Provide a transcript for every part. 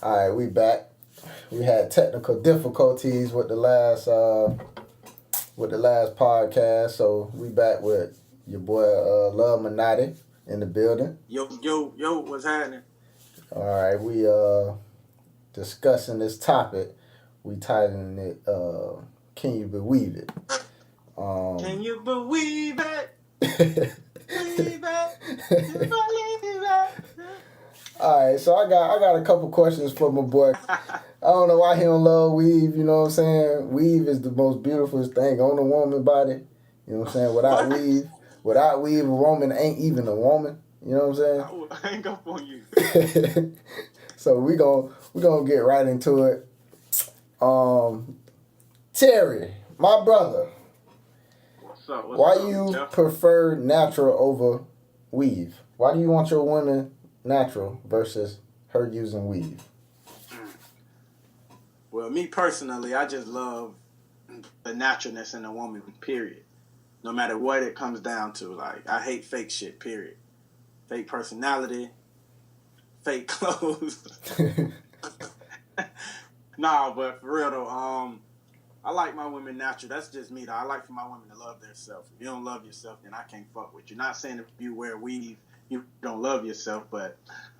All right, we back. We had technical difficulties with the last podcast, so we back with your boy Love Manati in the building. Yo, what's happening? All right, we discussing this topic. We titling it "Can You Believe It?" Can you believe it? Believe it? You believe it? All right, so I got a couple questions for my boy. I don't know why he don't love weave. You know what I'm saying? Weave is the most beautiful thing on a woman body. You know what I'm saying? Without weave, a woman ain't even a woman. You know what I'm saying? I will hang up on you. So we gonna get right into it. Terry, my brother, What's up? why you prefer natural over weave? Why do you want your woman natural versus her using weave? Well, me personally, I just love the naturalness in a woman, period. No matter what it comes down to. Like, I hate fake shit, period. Fake personality, fake clothes. Nah, but for real though, I like my women natural. That's just me though. I like for my women to love themselves. If you don't love yourself, then I can't fuck with you. Not saying if you wear weave, you don't love yourself, but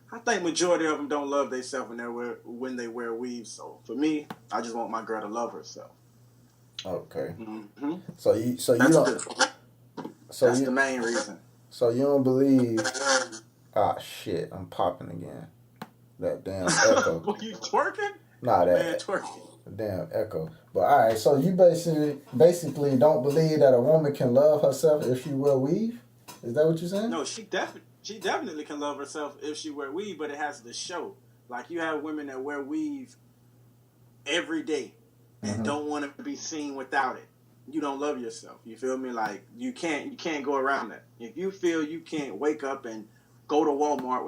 I think majority of them don't love themselves when they wear weave. So for me, I just want my girl to love herself. Okay. Mm-hmm. That's the main reason. So you don't believe? Ah, shit! I'm popping again. That damn echo. Were you twerking? Nah, that man twerking. Damn echo. But all right, so you basically don't believe that a woman can love herself if she wear weave? Is that what you're saying? No, she definitely can love herself if she wear weave, but it has to show. Like you have women that wear weave every day and don't want to be seen without it. You don't love yourself. You feel me? Like you can't go around that. If you feel you can't wake up and go to Walmart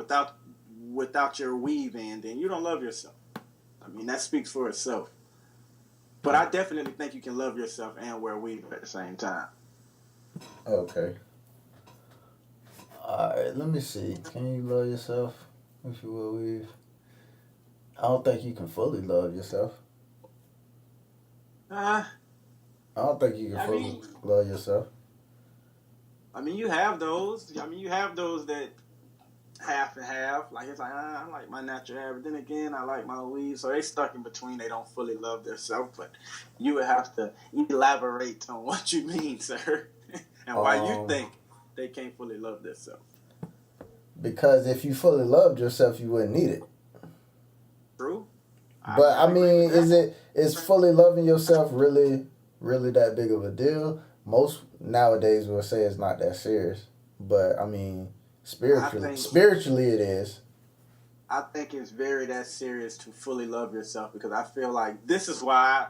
without your weave in, then you don't love yourself. I mean, that speaks for itself. But I definitely think you can love yourself and wear weave at the same time. Okay. Alright, let me see. Can you love yourself if you wear weave? I don't think you can fully love yourself. I don't think you can fully love yourself. I mean, you have those. You have those that half and half. Like, it's like, I like my natural hair, but then again, I like my weave. So they stuck in between. They don't fully love themselves. But you would have to elaborate on what you mean, sir. And why you think they can't fully love themselves. Because if you fully loved yourself, you wouldn't need it. True. But I mean, is fully loving yourself really that big of a deal? Most nowadays will say it's not that serious. But I mean, spiritually it is. I think it's very that serious to fully love yourself, because I feel like this is why I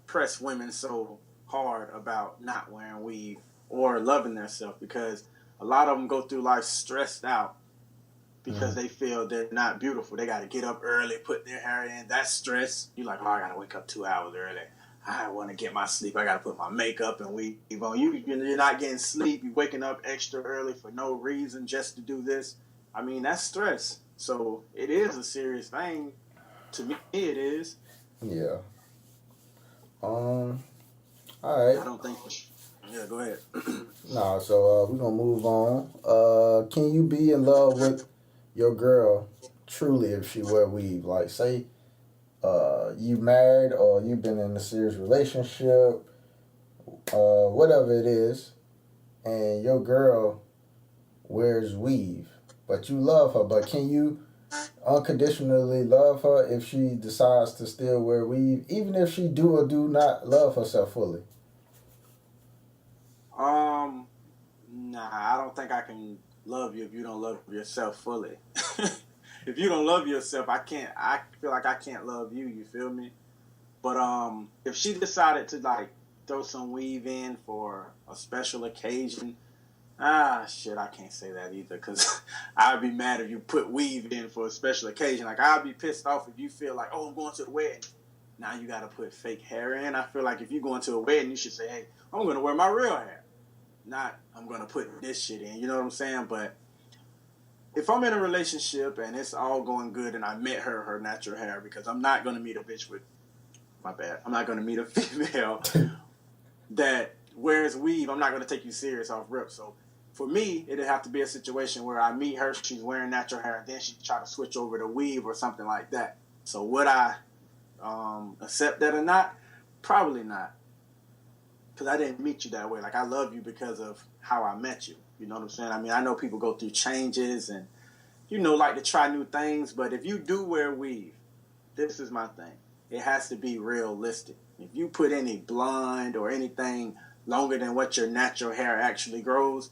press women so hard about not wearing weave or loving themselves, because a lot of them go through life stressed out because they feel they're not beautiful. They got to get up early, put their hair in. That's stress. You're like, oh, I got to wake up 2 hours early. I want to get my sleep. I got to put my makeup and weave on. You're not getting sleep. You're waking up extra early for no reason just to do this. I mean, that's stress. So it is a serious thing. To me, it is. Yeah. All right. I don't think. Yeah, go ahead. Nah, so we're gonna move on. Can you be in love with your girl truly if she wear weave? Like, say, you married or you've been in a serious relationship, whatever it is, and your girl wears weave, but you love her. But can you unconditionally love her if she decides to still wear weave, even if she do or do not love herself fully? Nah, I don't think I can love you if you don't love yourself fully. If you don't love yourself, I feel like I can't love you, you feel me? But if she decided to like throw some weave in for a special occasion, shit, I can't say that either, because I'd be mad if you put weave in for a special occasion. Like, I'd be pissed off if you feel like, oh, I'm going to the wedding. Now you got to put fake hair in. I feel like if you're going to a wedding, you should say, hey, I'm going to wear my real hair. Not, I'm going to put this shit in. You know what I'm saying? But if I'm in a relationship and it's all going good and I met her natural hair, because I'm not going to meet a bitch with, my bad, I'm not going to meet a female that wears weave. I'm not going to take you serious off rip. So for me, it'd have to be a situation where I meet her, she's wearing natural hair, and then she try to switch over to weave or something like that. So would I accept that or not? Probably not. Because I didn't meet you that way. Like, I love you because of how I met you. You know what I'm saying? I mean, I know people go through changes and, you know, like to try new things. But if you do wear weave, this is my thing. It has to be realistic. If you put any blonde or anything longer than what your natural hair actually grows,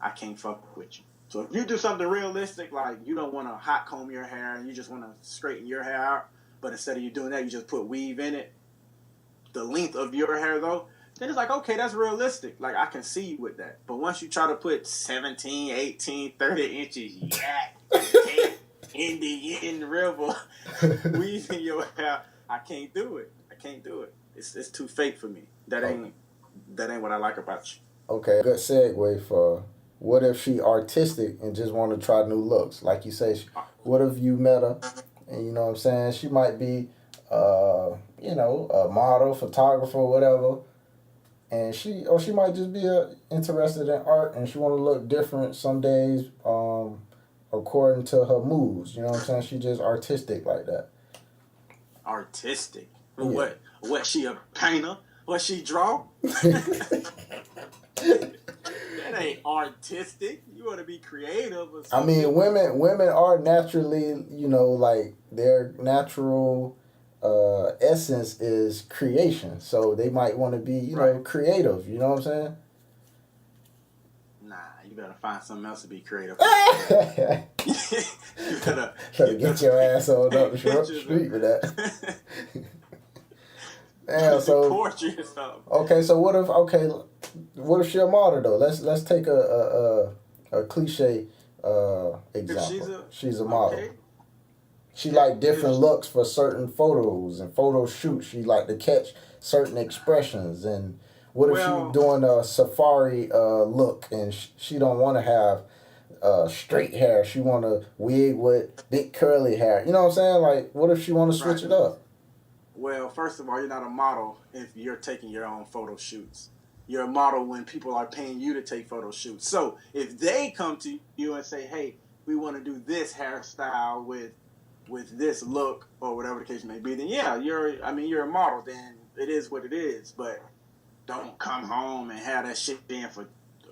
I can't fuck with you. So if you do something realistic, like you don't want to hot comb your hair and you just want to straighten your hair out, but instead of you doing that, you just put weave in it, the length of your hair though, then it's like, okay, that's realistic. Like, I can see you with that. But once you try to put 17, 18, 30 inches, Indian River weave in your hair, I can't do it. I can't do it. It's too fake for me. That ain't what I like about you. Okay, good segue for what if she artistic and just want to try new looks? Like you say, what if you met her and you know what I'm saying? She might be, you know, a model, photographer, whatever. And she might just be interested in art and she want to look different some days according to her moods. You know what I'm saying? She just artistic like that. Artistic? Yeah. What, she a painter? What, she draw? That ain't artistic. You want to be creative or something. I mean, women are naturally, you know, like their natural essence is creation. So they might want to be, you know, creative. You know what I'm saying? Nah, you better find something else to be creative. you better get your ass on up the street with that. Yeah, so poetry or something. Okay, so what if she's a model though? Let's take a cliche example. She's a model. Okay. She like different looks for certain photos and photo shoots. She like to catch certain expressions. And what if she's doing a safari look and she don't want to have straight hair? She want a wig with big curly hair. You know what I'm saying? Like, what if she want to switch it up? Well, first of all, you're not a model if you're taking your own photo shoots. You're a model when people are paying you to take photo shoots. So if they come to you and say, hey, we want to do this hairstyle with this look or whatever the case may be, then yeah, you're a model. Then it is what it is. But don't come home and have that shit in for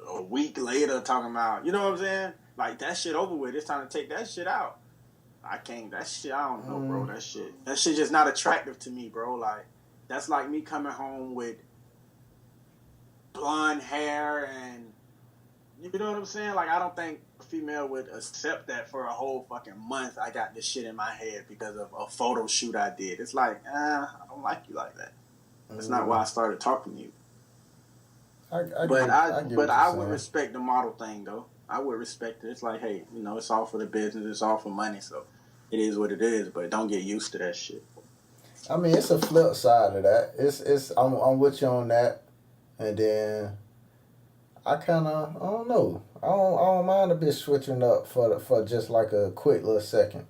a week later talking about, you know what I'm saying? Like, that shit over with. It's time to take that shit out. I can't. That shit, I don't know, bro. That shit just not attractive to me, bro. Like, that's like me coming home with blonde hair and, you know what I'm saying? Like, I don't think a female would accept that for a whole fucking month. I got this shit in my head because of a photo shoot I did. It's like, I don't like you like that. That's not why I started talking to you. I would respect the model thing, though. I would respect it. It's like, hey, you know, it's all for the business. It's all for money. So it is what it is. But don't get used to that shit. I mean, it's a flip side of that. I'm with you on that. And then I don't know. I don't mind a bitch switching up for just like a quick little second.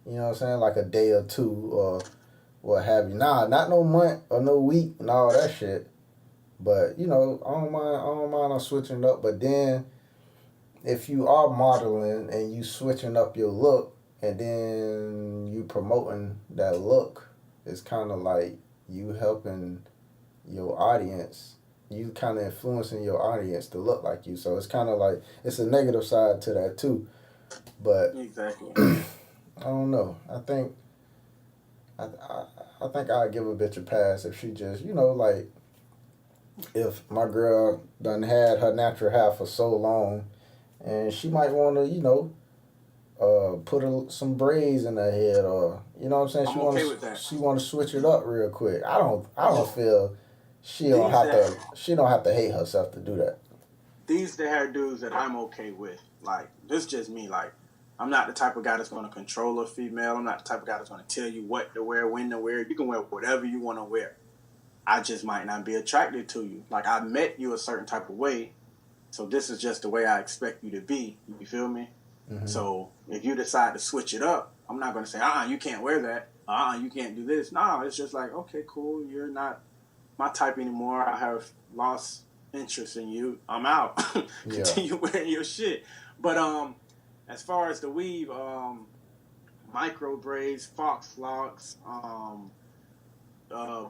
You know what I'm saying? Like a day or two or what have you. Nah, not no month or no week and all that shit. But, you know, I don't mind on switching up. But then if you are modeling and you switching up your look and then you promoting that look, it's kind of like you helping your audience. You kind of influencing your audience to look like you. So it's kind of like, it's a negative side to that too. But exactly. I don't know. I think I'd give a bitch a pass if she just, you know, like, if my girl done had her natural hair for so long and she might want to, you know, put some braids in her head or, you know what I'm saying? She want to switch it up real quick. I don't feel she don't have to hate herself to do that. These the hair dudes that I'm okay with. Like, this is just me. Like, I'm not the type of guy that's going to control a female. I'm not the type of guy that's going to tell you what to wear, when to wear. You can wear whatever you want to wear. I just might not be attracted to you. Like, I met you a certain type of way, so this is just the way I expect you to be. You feel me? Mm-hmm. So if you decide to switch it up, I'm not going to say, you can't wear that. You can't do this. No, it's just like, okay, cool. You're not my type anymore. I have lost interest in you. I'm out. Yeah. Continue wearing your shit. But as far as the weave, micro braids, fox locks,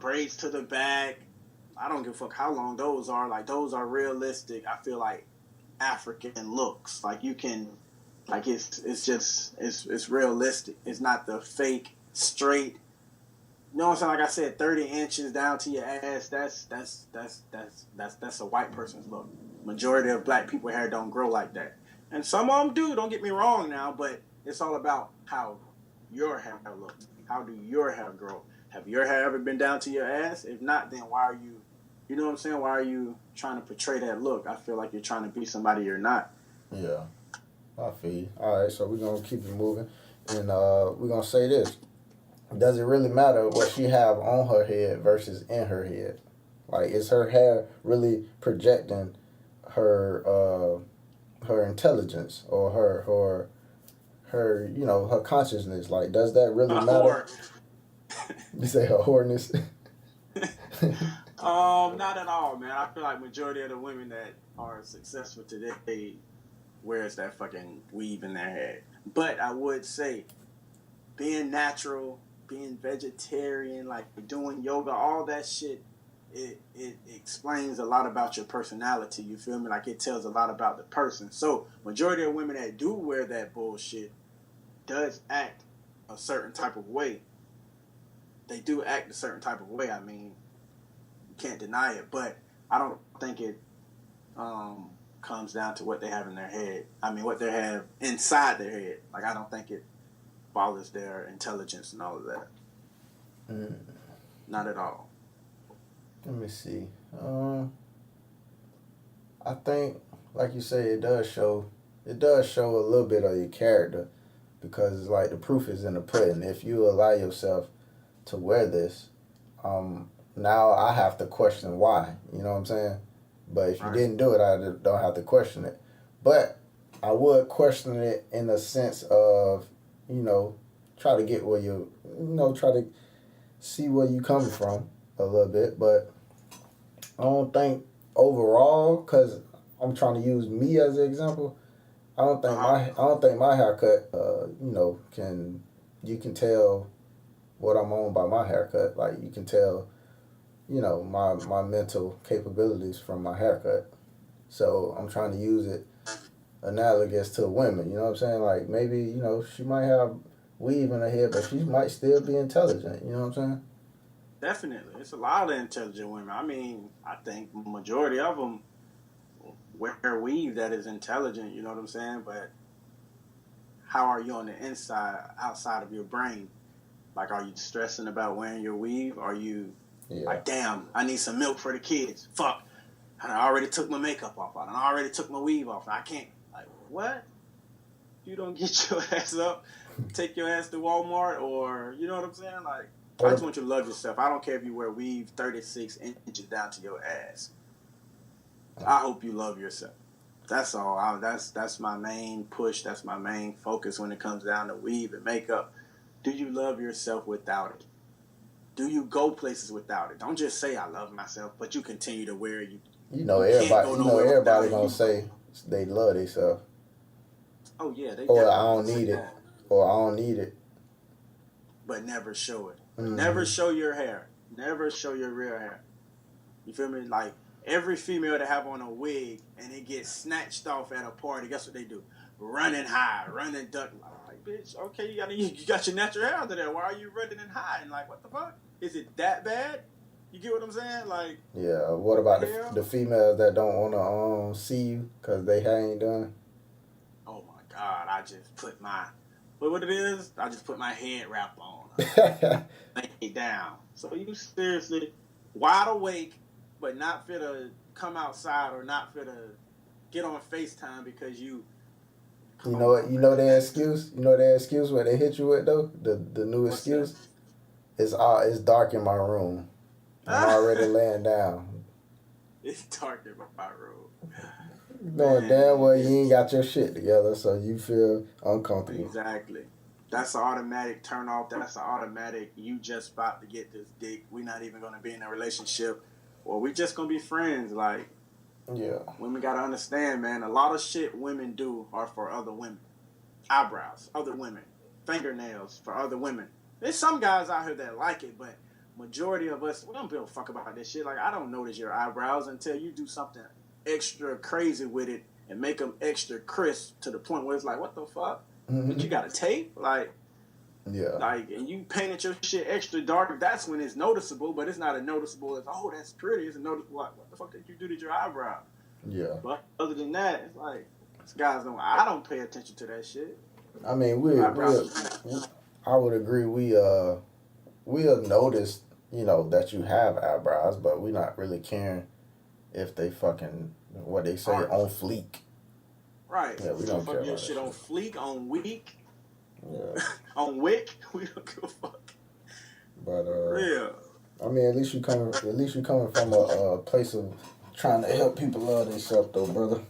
braids to the back. I don't give a fuck how long those are. Like those are realistic. I feel like African looks. Like you can, like it's realistic. It's not the fake straight. You know what I'm saying? Like I said, 30 inches down to your ass. That's a white person's look. Majority of black people hair don't grow like that, and some of them do. Don't get me wrong now, but it's all about how your hair looks. How do your hair grow? Have your hair ever been down to your ass? If not, then why are you? You know what I'm saying? Why are you trying to portray that look? I feel like you're trying to be somebody you're not. Yeah. I feel you. All right, so we're gonna keep it moving, and we're gonna say this: does it really matter what she have on her head versus in her head? Like, is her hair really projecting her intelligence or her her consciousness? Like, does that really matter? You say her whoreness? Not at all, man. I feel like majority of the women that are successful today wears that fucking weave in their head. But I would say, being natural, being vegetarian, like doing yoga, all that shit, it explains a lot about your personality. You feel me? Like it tells a lot about the person. So majority of women that do wear that bullshit does act a certain type of way. They do act a certain type of way. I mean, you can't deny it, but I don't think it comes down to what they have in their head. I mean, what they have inside their head. Like, I don't think it bothers their intelligence and all of that. Not at all. Let me see. I think, like you say, it does show a little bit of your character, because it's like the proof is in the pudding. If you allow yourself to wear this, now I have to question why. You know what I'm saying? But if you didn't do it, I don't have to question it. But I would question it in the sense of, try to get where try to see where you coming from a little bit. But I don't think overall, because I'm trying to use me as an example. I don't think my haircut, you can tell what I'm on by my haircut. Like, you can tell, my mental capabilities from my haircut. So I'm trying to use it analogous to women. You know what I'm saying? Like, maybe, she might have weave in her head, but she might still be intelligent. You know what I'm saying? Definitely. It's a lot of intelligent women. I mean, I think majority of them wear weave that is intelligent, you know what I'm saying? But how are you on the inside, outside of your brain? Like, are you stressing about wearing your weave? Are you like, damn, I need some milk for the kids. Fuck, I already took my makeup off. I already took my weave off. I can't. Like, what? You don't get your ass up, take your ass to Walmart, or, you know what I'm saying? Like, I just want you to love yourself. I don't care if you wear weave 36 inches down to your ass. I hope you love yourself. That's all. That's my main push. That's my main focus when it comes down to weave and makeup. Do you love yourself without it? Do you go places without it? Don't just say I love myself, but you continue to wear it. Everybody gonna say they love themselves. Oh yeah, they or I don't need it, or I don't need it. But never show it. Never show your hair. Never show your real hair. You feel me? Like, every female that have on a wig and it gets snatched off at a party, guess what they do? Running high, running duck. Like, bitch, okay, you got your natural hair under there. Why are you running and hiding? Like, what the fuck? Is it that bad? You get what I'm saying? Like, yeah. What about the females that don't want to see you because they hair ain't done? Oh my God! I just put my what it is? I just put my head wrap on, lay it down. So you seriously wide awake, but not fit to come outside or not fit to get on FaceTime because you. You know what? You know their excuse. You know their excuse where they hit you with though. The new excuse. It's dark in my room. I'm already laying down. It's dark in my room. Knowing damn well you ain't got your shit together, so you feel uncomfortable. Exactly. That's an automatic turn off. That's an automatic, you just about to get this dick. We're not even going to be in a relationship. Or we just going to be friends. Like, yeah. Women got to understand, man, a lot of shit women do are for other women. Eyebrows, other women. Fingernails for other women. There's some guys out here that like it, but majority of us, we don't give a fuck about this shit. Like, I don't notice your eyebrows until you do something extra crazy with it and make them extra crisp to the point where it's like, what the fuck? But you got a tape? Like, yeah. Like, and you painted your shit extra dark, that's when it's noticeable, but it's not as noticeable as, oh, that's pretty. It's a noticeable, like, what the fuck did you do to your eyebrow? Yeah. But other than that, it's like, guys don't, I don't pay attention to that shit. I mean, I would agree. We'll notice, that you have eyebrows, but we're not really caring if they fucking, what they say, on fleek. Right. Yeah, we don't care about your shit on fleek, on week, yeah. on wick. We don't give a fuck. But yeah. I mean, at least you coming from a place of trying to help people love themselves, though, brother.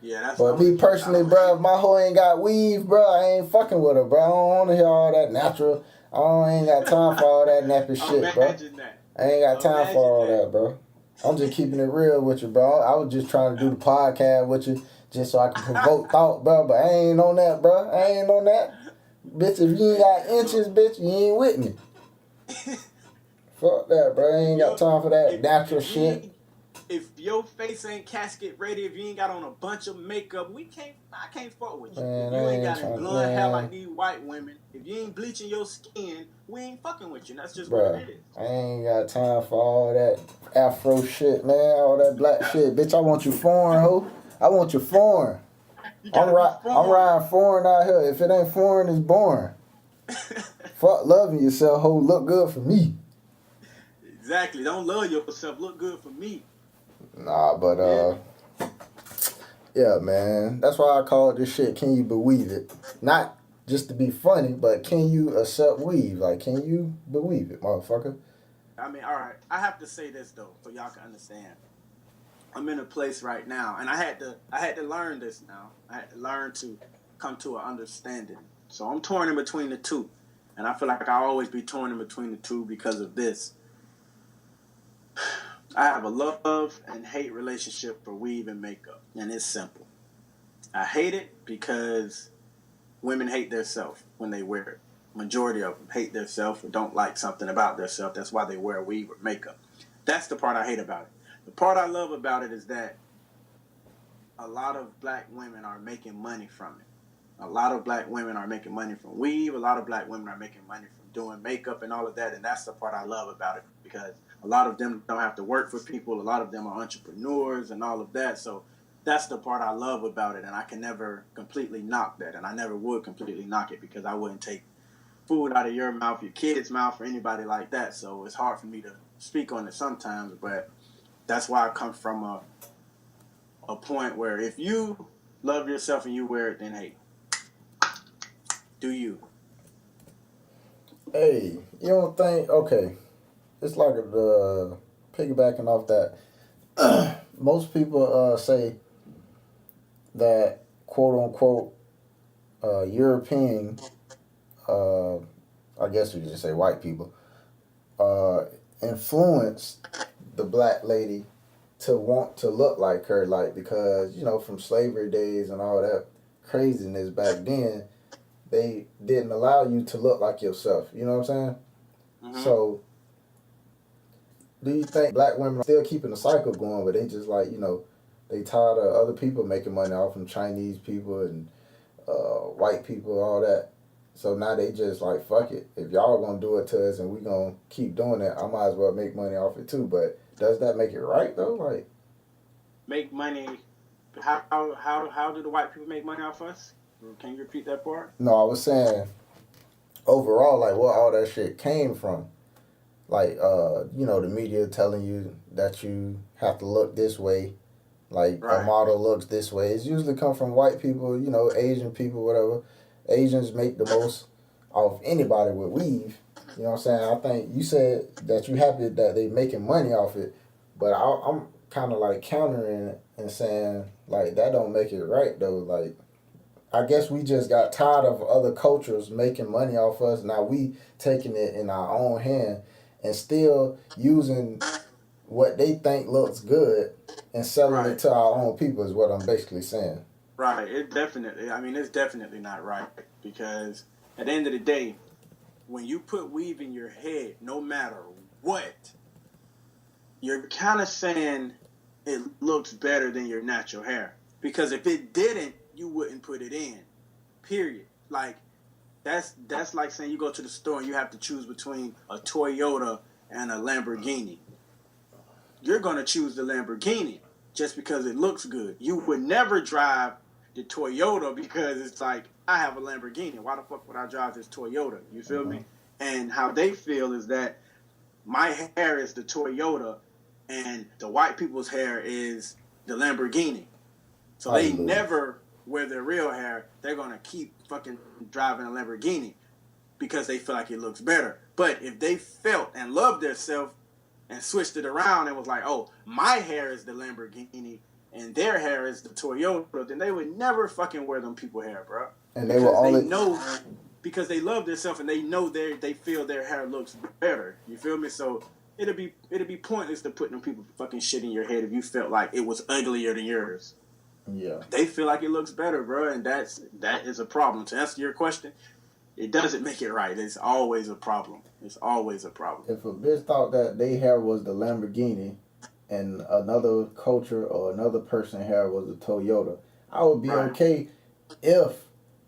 Yeah, that's. But me personally, bro, if my hoe ain't got weave, bro, I ain't fucking with her, bro. I don't want to hear all that natural. I ain't got time for all that nappy shit, bro. I ain't got time for all that, bro. I'm just keeping it real with you, bro. I was just trying to do the podcast with you just so I can provoke thought, bro. But I ain't on that, bro. I ain't on that. Bitch, if you ain't got inches, bitch, you ain't with me. Fuck that, bro. I ain't got time for that natural shit. If your face ain't casket ready, if you ain't got on a bunch of makeup, I can't fuck with you. Man, if you ain't got any blonde hair like these white women, if you ain't bleaching your skin, we ain't fucking with you. That's just what it is. I ain't got time for all that afro shit, man. All that black shit. Bitch, I want you foreign, ho. I want you foreign. I'm riding foreign out here. If it ain't foreign, it's boring. Fuck loving yourself, ho. Look good for me. Exactly. Don't love yourself. Look good for me. Nah, but yeah, man. That's why I call this shit "Can you beWeave it?" Not just to be funny, but can you accept weave? Like, can you beWeave it, motherfucker? I mean, all right. I have to say this though, so y'all can understand. I'm in a place right now, and I had to learn this now. I had to learn to come to an understanding. So I'm torn in between the two, and I feel like I'll always be torn in between the two because of this. I have a love and hate relationship for weave and makeup, and it's simple. I hate it because women hate themselves when they wear it. Majority of them hate themselves or don't like something about themselves. That's why they wear weave or makeup. That's the part I hate about it. The part I love about it is that a lot of black women are making money from it. A lot of black women are making money from weave. A lot of black women are making money from doing makeup and all of that, and that's the part I love about it because a lot of them don't have to work for people. A lot of them are entrepreneurs and all of that. So that's the part I love about it, and I can never completely knock that, and I never would completely knock it because I wouldn't take food out of your mouth, your kid's mouth, or anybody like that. So it's hard for me to speak on it sometimes, but that's why I come from a point where if you love yourself and you wear it, then hey, do you. Hey, you don't think, okay, it's like piggybacking off that. Most people say that, quote unquote, European, I guess we could just say white people, influenced the black lady to want to look like her, like, because, from slavery days and all that craziness back then, they didn't allow you to look like yourself. You know what I'm saying? Mm-hmm. So, do you think black women are still keeping the cycle going, but they just like, they tired of other people making money off them, Chinese people and white people, all that. So now they just like, fuck it. If y'all gonna do it to us and we gonna keep doing it, I might as well make money off it too. But does that make it right though? Like, make money? How do the white people make money off us? Can you repeat that part? No, I was saying overall, like, where all that shit came from. Like, the media telling you that you have to look this way, like a model looks this way. It's usually come from white people, Asian people, whatever. Asians make the most off anybody with weave. You know what I'm saying? I think you said that you happy that they making money off it, but I'm kind of like countering it and saying like that don't make it right though. Like I guess we just got tired of other cultures making money off us. Now we taking it in our own hand and still using what they think looks good and selling it Right. to our own people is what I'm basically saying. Right. It's definitely not right because at the end of the day, when you put weave in your head, no matter what, you're kind of saying it looks better than your natural hair. Because if it didn't, you wouldn't put it in. Period. Like that's like saying you go to the store and you have to choose between a Toyota and a Lamborghini. You're gonna choose the Lamborghini just because it looks good. You would never drive the Toyota because it's like I have a Lamborghini. Why the fuck would I drive this Toyota? You feel me? And how they feel is that my hair is the Toyota and the white people's hair is the Lamborghini. So they never wear their real hair. They're gonna keep fucking driving a Lamborghini because they feel like it looks better. But if they felt and loved themselves and switched it around and was like, oh, my hair is the Lamborghini and their hair is the Toyota, then they would never fucking wear them people hair, bro. And they will only know because they love themselves and they know they feel their hair looks better. You feel me? So it'd be pointless to put them people fucking shit in your head if you felt like it was uglier than yours. Yeah. They feel like it looks better, bro, and that is a problem. To answer your question, it doesn't make it right. It's always a problem. It's always a problem. If a bitch thought that their hair was the Lamborghini and another culture or another person's hair was the Toyota, I would be okay if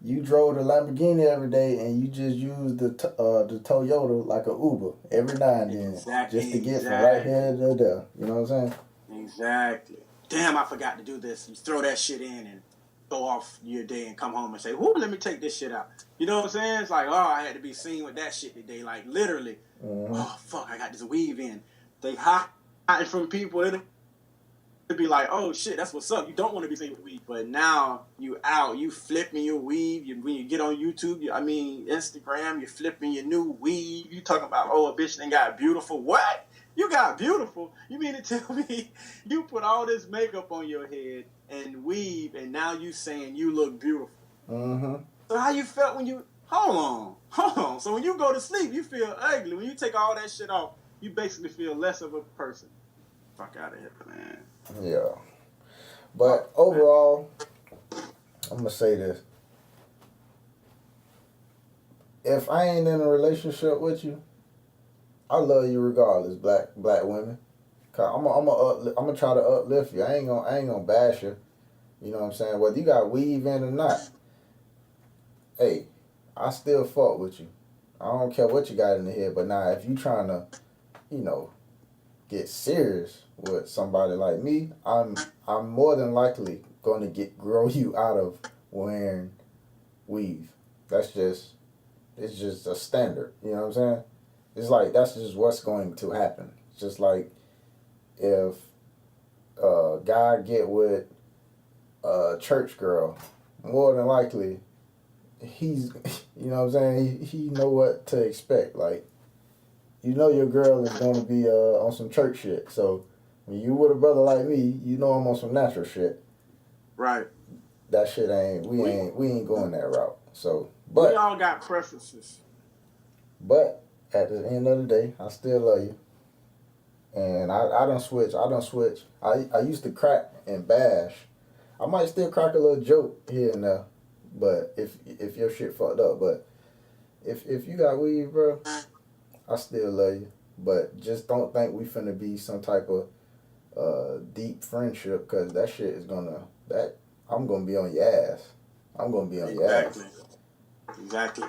you drove the Lamborghini every day and you just used the Toyota like a Uber every now and then just to get from right here to there. You know what I'm saying? Exactly. Damn, I forgot to do this. You throw that shit in and go off your day and come home and say, whoo, let me take this shit out. You know what I'm saying? It's like, oh, I had to be seen with that shit today. Like, literally, oh, fuck, I got this weave in. They hide from people. It'd be like, oh, shit, that's what's up. You don't want to be seen with weave. But now you out. You flipping your weave. When you get on YouTube, Instagram, you're flipping your new weave. You talking about, oh, a bitch done got beautiful. What? You got beautiful? You mean to tell me you put all this makeup on your head and weave, and now you saying you look beautiful? So how you felt when you... Hold on. So when you go to sleep, you feel ugly. When you take all that shit off, you basically feel less of a person. Fuck out of here, man. Yeah. But overall, I'm going to say this. If I ain't in a relationship with you, I love you regardless, black women. Cause I'm gonna try to uplift you. I ain't gonna bash you. You know what I'm saying? Whether you got weave in or not, hey, I still fuck with you. I don't care what you got in the head. But now, if you trying to, get serious with somebody like me, I'm more than likely gonna grow you out of wearing weave. It's just a standard. You know what I'm saying? It's like that's just what's going to happen. It's just like if a guy get with a church girl, more than likely he's, you know what I'm saying, he know what to expect. Like, your girl is going to be on some church shit. So when you with a brother like me, I'm on some natural shit. Right. That shit we ain't going that route. So, but we all got preferences. But at the end of the day, I still love you. And I don't switch. I used to crack and bash. I might still crack a little joke here and there. But if your shit fucked up. But if you got weave, bro, I still love you. But just don't think we finna be some type of deep friendship, because that shit is I'm gonna be on your ass. I'm gonna be on your ass. Exactly.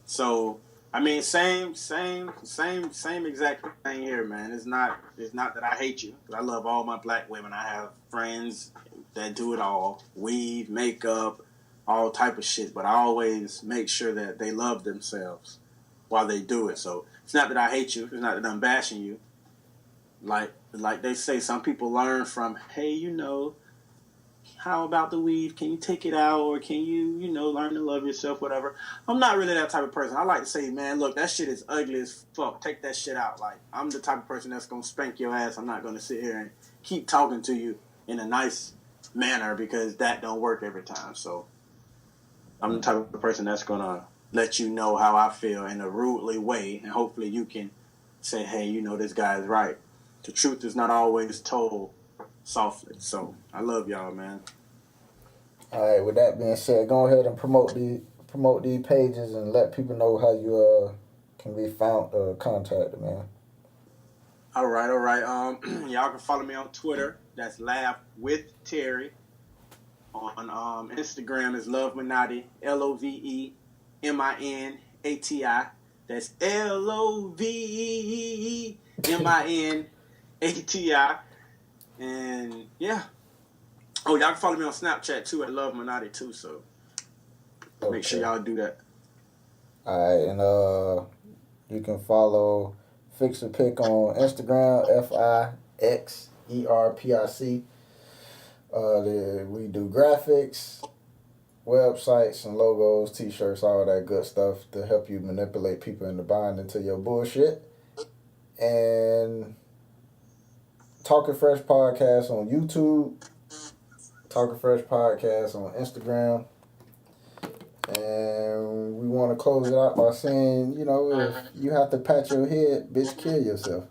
So I mean, same exact thing here, man. It's not that I hate you. I love all my black women. I have friends that do it all, weave, makeup, all type of shit. But I always make sure that they love themselves while they do it. So it's not that I hate you. It's not that I'm bashing you. Like they say, some people learn from, hey, how about the weave? Can you take it out? Or can you, learn to love yourself, whatever. I'm not really that type of person. I like to say, man, look, that shit is ugly as fuck. Take that shit out. Like, I'm the type of person that's going to spank your ass. I'm not going to sit here and keep talking to you in a nice manner because that don't work every time. So I'm the type of person that's gonna let you know how I feel in a rudely way, and hopefully you can say, hey, you know, this guy is right. The truth is not always told softly. So I love y'all, man. All right. With that being said, go ahead and promote these pages and let people know how you can be found contacted, man. All right, all right. Y'all can follow me on Twitter. That's Laugh with Terry. On Instagram is Love Minati, LOVEMINATI. That's LOVEMINATI. And yeah. Oh, y'all can follow me on Snapchat too at Love Minati too. So make sure Okay. y'all do that. All right, and you can follow Fix a Pick on Instagram, FIXERPIC. We do graphics, websites, and logos, T-shirts, all that good stuff to help you manipulate people into buying into your bullshit. And Talking Fresh Podcast on YouTube, Talking Fresh Podcast on Instagram. And we want to close it out by saying, you know, if you have to pat your head, bitch, kill yourself.